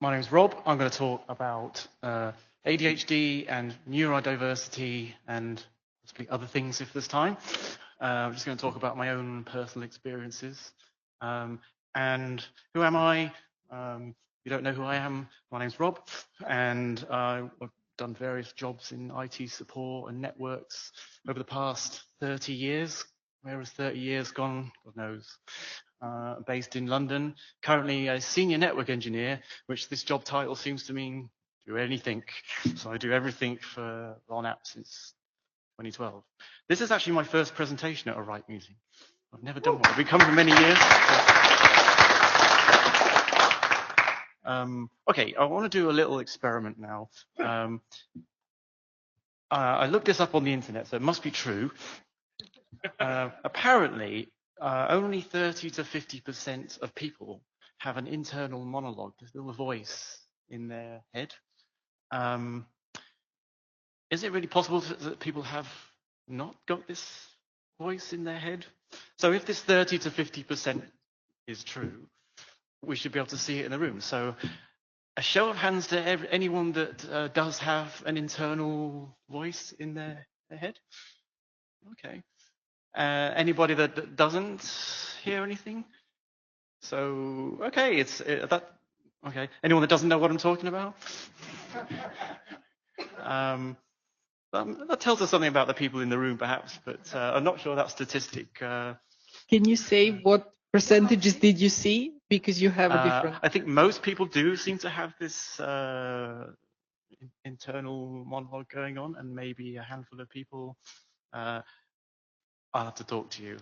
My name's Rob. I'm going to talk about ADHD and neurodiversity and possibly other things if there's time. I'm just going to talk about my own personal experiences. And who am I? You don't know who I am. My name's Rob, and I've done various jobs in IT support and networks over the past 30 years. Where has 30 years gone? God knows. Based in London, currently a senior network engineer, which this job title seems to mean do anything. So I do everything for RONAP since 2012. This is actually my first presentation at a RIPE meeting. I've never done one. I've been coming for many years. Okay, I want to do a little experiment now. I looked this up on the internet, so it must be true. Apparently, only 30 to 50% of people have an internal monologue, this little voice in their head. Is it really possible that people have not got this voice in their head? So if this 30 to 50% is true, we should be able to see it in the room. So a show of hands to anyone that does have an internal voice in their head. Okay. Anybody that doesn't hear anything? So, okay, okay. Anyone that doesn't know what I'm talking about? That tells us something about the people in the room, perhaps, but I'm not sure that statistic. Can you say what percentages did you see? Because you have a different. I think most people do seem to have this internal monologue going on, and maybe a handful of people. I'll have to talk to you.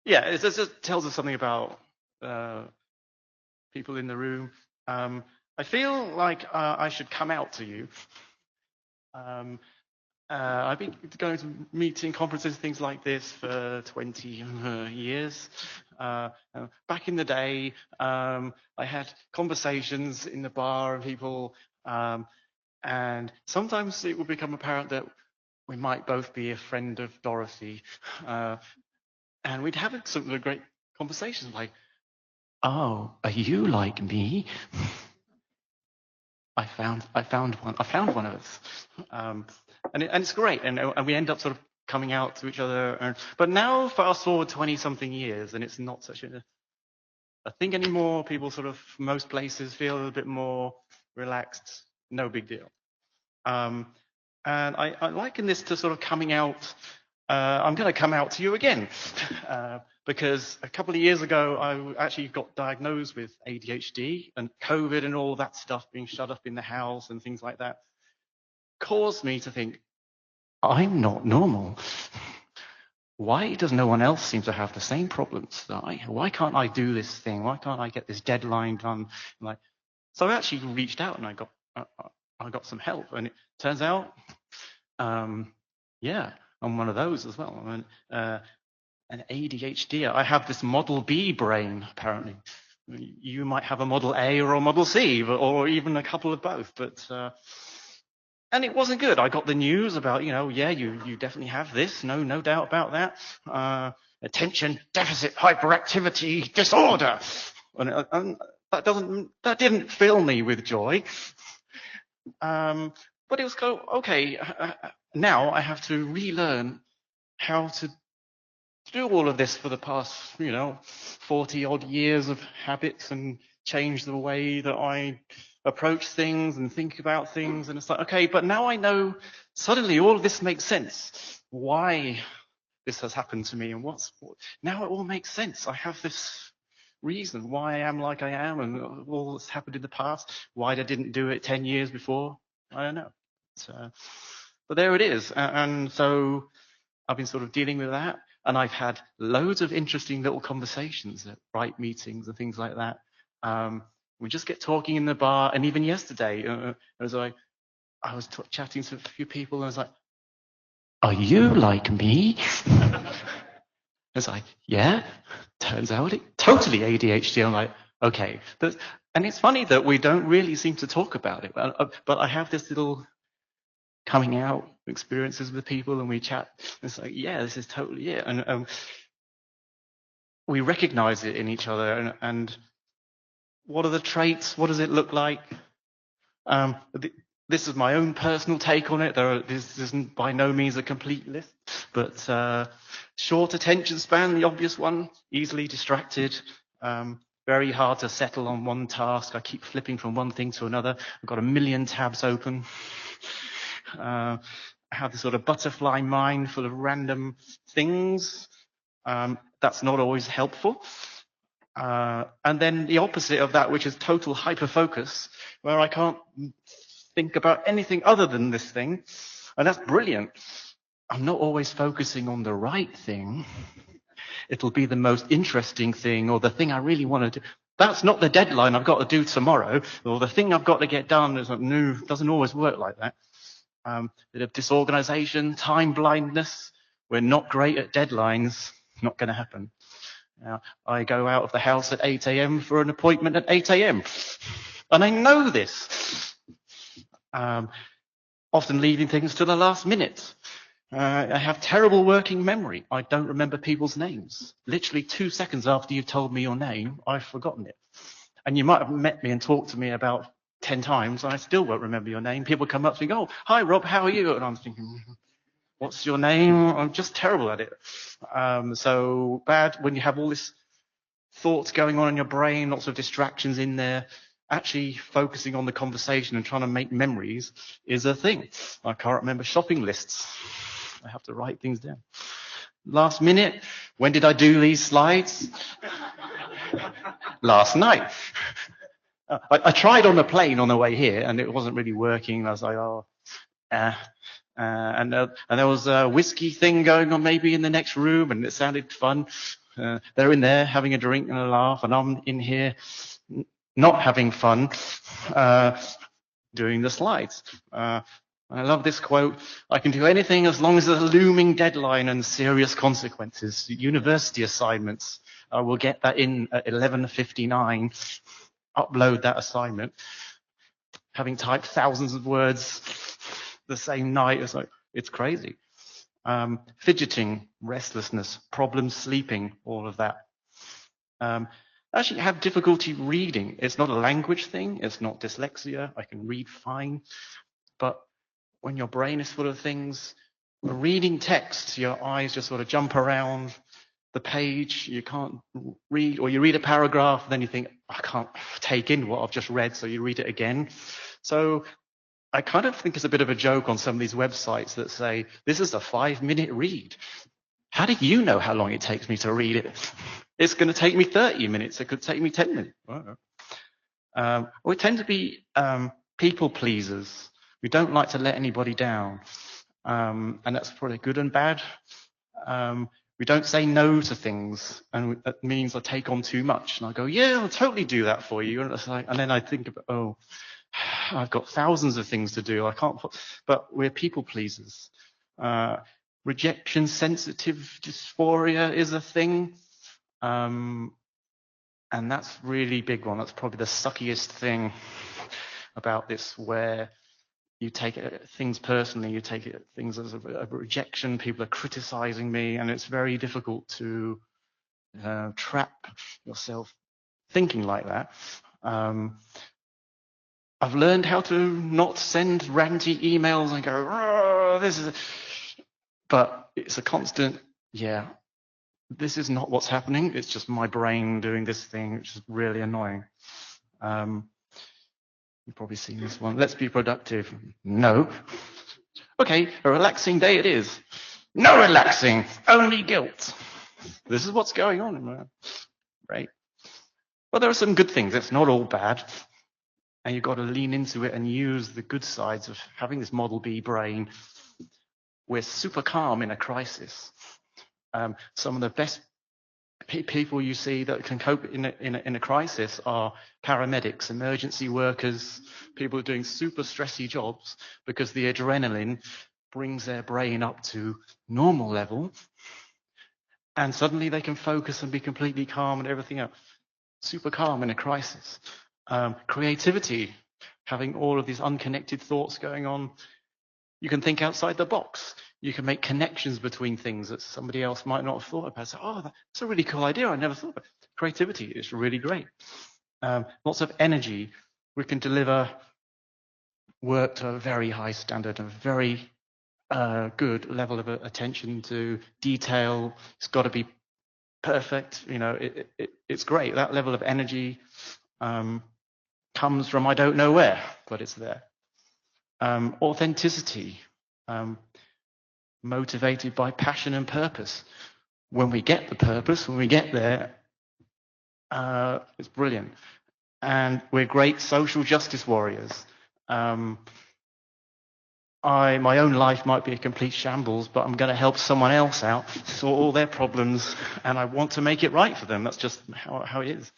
Yeah, it just tells us something about people in the room. I feel like I should come out to you. I've been going to meeting conferences, things like this for 20 years. Back in the day, I had conversations in the bar and people, and sometimes it would become apparent that we might both be a friend of Dorothy. And we'd have some of the great conversations like, oh, are you like me? I found one of us. And it's great. And we end up sort of coming out to each other. But now fast forward 20 something years and it's not such a thing anymore. People sort of, most places feel a little bit more relaxed. No big deal. And I liken this to sort of coming out. I'm going to come out to you again because a couple of years ago, I actually got diagnosed with ADHD, and COVID and all that stuff, being shut up in the house and things like that, caused me to think, I'm not normal. Why does no one else seem to have the same problems that I have? Why can't I do this thing? Why can't I get this deadline done? So I actually reached out and I got some help, and it turns out, yeah, I'm one of those as well. I'm an ADHD. I have this Model B brain, apparently. You might have a Model A or a Model C, or even a couple of both. But and it wasn't good. I got the news about, yeah, you definitely have this. No doubt about that. Attention deficit hyperactivity disorder. And that didn't fill me with joy. But it was okay. Now I have to relearn how to do all of this for the past, 40 odd years of habits, and change the way that I approach things and think about things. And it's like, okay, but now I know suddenly all of this makes sense. Why this has happened to me, and now it all makes sense. I have this reason why I am like I am, and all that's happened in the past, why I didn't do it 10 years before. I don't know. But there it is. And so I've been sort of dealing with that. And I've had loads of interesting little conversations at RIPE meetings and things like that. We just get talking in the bar. And even yesterday, I was chatting to a few people, and I was like, are you like me? It's like, yeah, turns out it totally ADHD. I'm like, okay. And it's funny that we don't really seem to talk about it. But I have this little coming out experiences with people, and we chat. It's like, yeah, this is totally it. And we recognize it in each other. And what are the traits? What does it look like? This is my own personal take on it. This isn't by no means a complete list, but short attention span, the obvious one, easily distracted, very hard to settle on one task. I keep flipping from one thing to another. I've got a million tabs open. I have this sort of butterfly mind full of random things. That's not always helpful. And then the opposite of that, which is total hyperfocus, where I can't think about anything other than this thing. And that's brilliant. I'm not always focusing on the right thing. It'll be the most interesting thing or the thing I really want to do. That's not the deadline I've got to do tomorrow, or the thing I've got to get done. Doesn't always work like that. Bit of disorganization, time blindness. We're not great at deadlines. Not going to happen. I go out of the house at 8 a.m. for an appointment at 8 a.m. And I know this. Often leaving things to the last minute. I have terrible working memory. I don't remember people's names. Literally 2 seconds after you've told me your name, I've forgotten it. And you might have met me and talked to me about 10 times, and I still won't remember your name. People come up to me and go, "Oh, hi, Rob, how are you?" And I'm thinking, what's your name? I'm just terrible at it. So bad when you have all this thoughts going on in your brain, lots of distractions in there. Actually focusing on the conversation and trying to make memories is a thing. I can't remember shopping lists. I have to write things down. Last minute, when did I do these slides? Last night. I tried on the plane on the way here and it wasn't really working. I was like, and there was a whiskey thing going on maybe in the next room and it sounded fun. They're in there having a drink and a laugh and I'm in here not having fun doing the slides. I love this quote. I can do anything as long as there's a looming deadline and serious consequences. University assignments, I will get that in at 11:59, upload that assignment. Having typed thousands of words the same night, it's crazy. Fidgeting, restlessness, problems sleeping, all of that. Actually have difficulty reading. It's not a language thing. It's not dyslexia. I can read fine. But when your brain is full of things, reading text, your eyes just sort of jump around the page. You can't read, or you read a paragraph, then you think, I can't take in what I've just read, so you read it again. So I kind of think it's a bit of a joke on some of these websites that say, this is a 5-minute read. How do you know how long it takes me to read it? It's going to take me 30 minutes. It could take me 10 minutes. We tend to be people pleasers. We don't like to let anybody down. And that's probably good and bad. We don't say no to things. And that means I take on too much. And I go, yeah, I'll totally do that for you. And then I think about, I've got thousands of things to do. I can't, but we're people pleasers. Rejection sensitive dysphoria is a thing. And that's really big one. That's probably the suckiest thing about this, where you take things personally, you take things as a rejection, people are criticizing me, and it's very difficult to trap yourself thinking like that. I've learned how to not send ranty emails and go, but it's a constant, this is not what's happening. It's just my brain doing this thing, which is really annoying. You've probably seen this one. Let's be productive. No. Okay, a relaxing day it is. No relaxing, only guilt. This is what's going on in my life. Right? Well, there are some good things. It's not all bad. And you've got to lean into it and use the good sides of having this Model B brain. We're super calm in a crisis. Some of the best people you see that can cope in a crisis are paramedics, emergency workers, people who are doing super stressy jobs, because the adrenaline brings their brain up to normal level, and suddenly they can focus and be completely calm and everything else. Super calm in a crisis. Creativity, having all of these unconnected thoughts going on. You can think outside the box. You can make connections between things that somebody else might not have thought about. So, oh, that's a really cool idea. I never thought of it. Creativity is really great. Lots of energy. We can deliver work to a very high standard, a very good level of attention to detail. It's got to be perfect. You know, it's great. That level of energy comes from I don't know where, but it's there. Authenticity, motivated by passion and purpose. When we get the purpose, when we get there, it's brilliant. And we're great social justice warriors. My own life might be a complete shambles, but I'm going to help someone else out, sort all their problems, and I want to make it right for them. That's just how it is.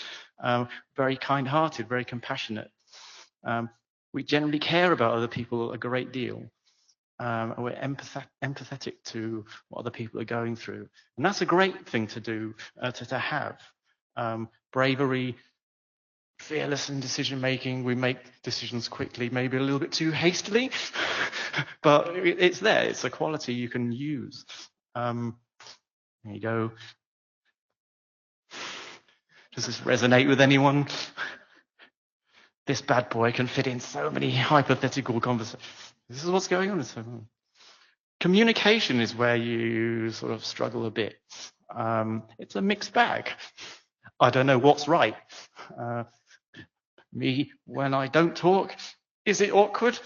Very kind-hearted, very compassionate. We generally care about other people a great deal. We're empathetic to what other people are going through. And that's a great thing to do, to have. Bravery, fearless in decision making. We make decisions quickly, maybe a little bit too hastily, but it's there. It's a quality you can use. There you go. Does this resonate with anyone? This bad boy can fit in so many hypothetical conversations. This is what's going on. Communication is where you sort of struggle a bit. It's a mixed bag. I don't know what's right. Me when I don't talk, is it awkward?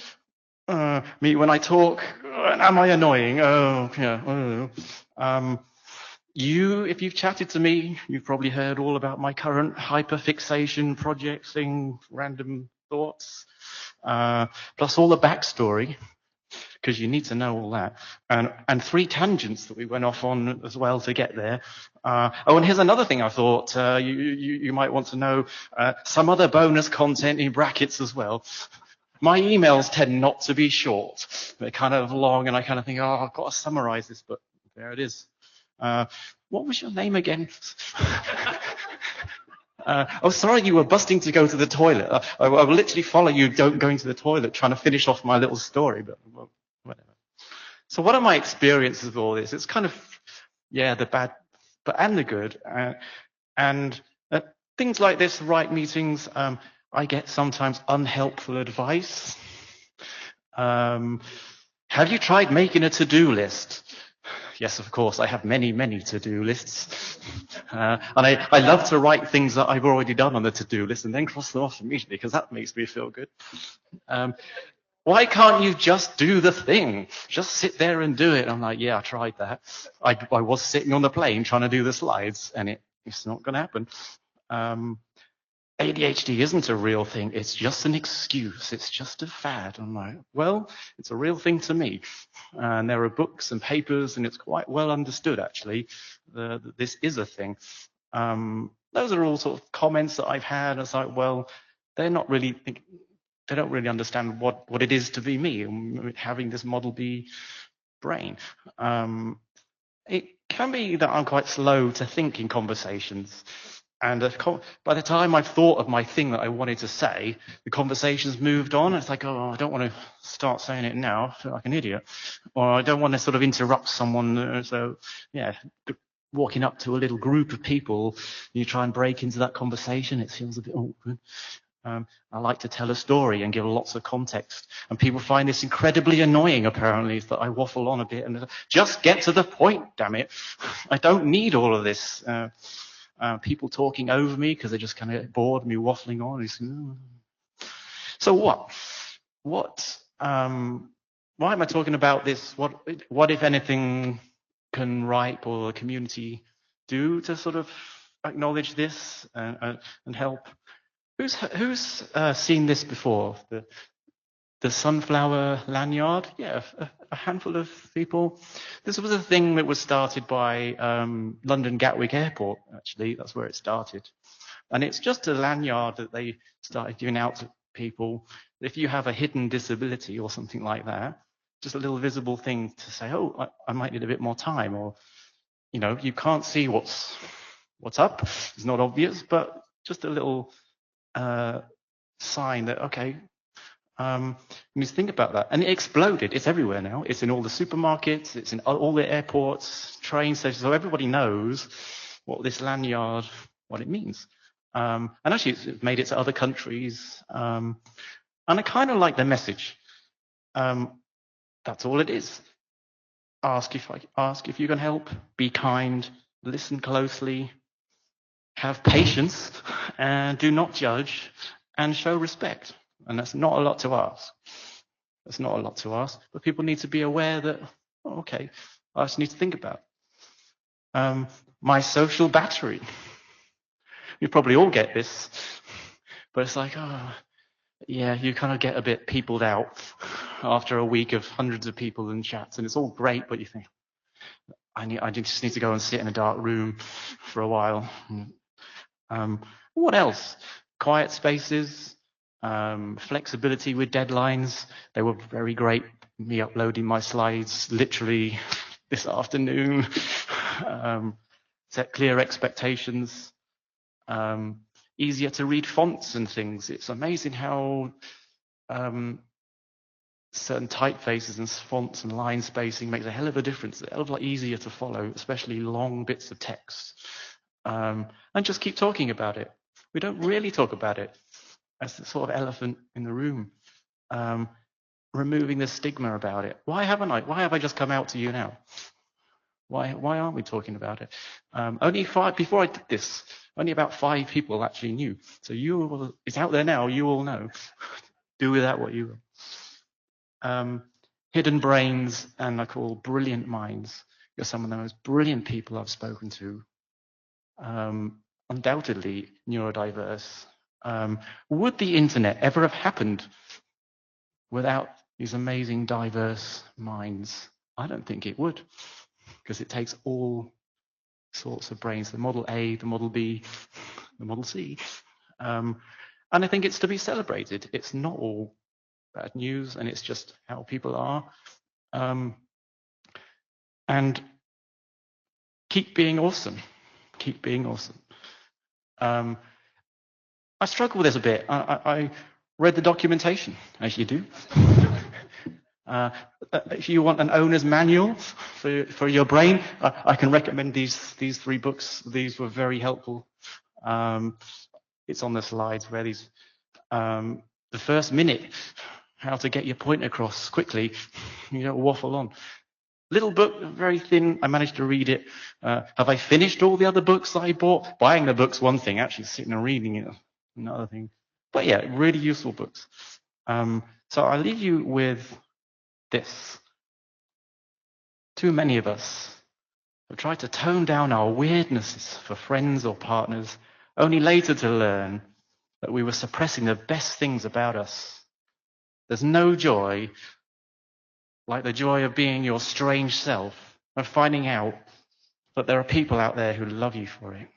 Me when I talk, am I annoying? Oh, yeah. If you've chatted to me, you've probably heard all about my current hyperfixation projecting random thoughts, plus all the backstory, because you need to know all that, and 3 tangents that we went off on as well to get there. And here's another thing I thought you might want to know, some other bonus content in brackets as well. My emails tend not to be short. They're kind of long, and I kind of think, oh, I've got to summarize this, but there it is. What was your name again? Oh, sorry, you were busting to go to the toilet. I will literally follow you going to the toilet, trying to finish off my little story, but well, whatever. So what are my experiences of all this? It's kind of, yeah, the bad, and the good. And things like this, right meetings, I get sometimes unhelpful advice. Have you tried making a to-do list? Yes, of course, I have many, many to-do lists. And I love to write things that I've already done on the to-do list and then cross them off immediately, because that makes me feel good. Why can't you just do the thing? Just sit there and do it. I'm like, yeah, I tried that. I was sitting on the plane trying to do the slides, and it's not going to happen. ADHD isn't a real thing. It's just an excuse. It's just a fad. I'm like, well, it's a real thing to me. And there are books and papers, and it's quite well understood, actually, that this is a thing. Those are all sort of comments that I've had. It's like, well, they don't really understand what it is to be me, having this Model B brain. It can be that I'm quite slow to think in conversations. And by the time I've thought of my thing that I wanted to say, the conversation's moved on. It's like, oh, I don't want to start saying it now. I feel like an idiot. Or I don't want to sort of interrupt someone. So, yeah, walking up to a little group of people, you try and break into that conversation. It feels a bit awkward. I like to tell a story and give lots of context. And people find this incredibly annoying, apparently, that I waffle on a bit. And just get to the point, damn it. I don't need all of this. People talking over me because they just kind of bored me waffling on. So what? Why am I talking about this? What if anything can RIPE or the community do to sort of acknowledge this and help? Who's seen this before? The sunflower lanyard? Yeah, a handful of people. This was a thing that was started by London Gatwick Airport, actually. That's where it started. And it's just a lanyard that they started giving out to people. If you have a hidden disability or something like that, just a little visible thing to say, oh, I might need a bit more time. Or, you know, you can't see what's up. It's not obvious, but just a little sign that, okay, You need to think about that. And it exploded. It's everywhere now. It's in all the supermarkets. It's in all the airports, train stations. So everybody knows what this lanyard, what it means. And actually, it's made it to other countries. And I kind of like the message. That's all it is. Ask if you can help. Be kind. Listen closely. Have patience, and do not judge, and show respect. And that's not a lot to ask. That's not a lot to ask. But people need to be aware that, oh, okay, I just need to think about my social battery. You probably all get this, but it's like, oh, yeah, you kind of get a bit peopled out after a week of hundreds of people in chats, and it's all great, but you think, I just need to go and sit in a dark room for a while. What else? Quiet spaces, flexibility with deadlines. They were very great. Me uploading my slides literally this afternoon. Set clear expectations. Easier to read fonts and things. It's amazing how certain typefaces and fonts and line spacing makes a hell of a difference. A hell of a lot easier to follow, especially long bits of text. And just keep talking about it. We don't really talk about it as the sort of elephant in the room. Removing the stigma about it. Why have I just come out to you now? Why aren't we talking about it? Before I did this, only about 5 people actually knew. So it's out there now, you all know. Do with that what you will. Hidden brains, and I call brilliant minds. You're some of the most brilliant people I've spoken to. Undoubtedly neurodiverse. Would the internet ever have happened without these amazing diverse minds? I don't think it would, because it takes all sorts of brains, the Model A, the Model B, the Model C. And I think it's to be celebrated. It's not all bad news, and it's just how people are. And keep being awesome. Keep being awesome. I struggle with this a bit. I read the documentation, as you do. If you want an owner's manual for your brain, I can recommend these 3 books. These were very helpful. It's on the slides where these, the first minute, how to get your point across quickly. You don't waffle on. Little book, very thin. I managed to read it. Have I finished all the other books I bought? Buying the book's one thing. Actually sitting and reading it, another thing. But yeah, really useful books. So I leave you with this. Too many of us have tried to tone down our weirdnesses for friends or partners, only later to learn that we were suppressing the best things about us. There's no joy like the joy of being your strange self, of finding out that there are people out there who love you for it.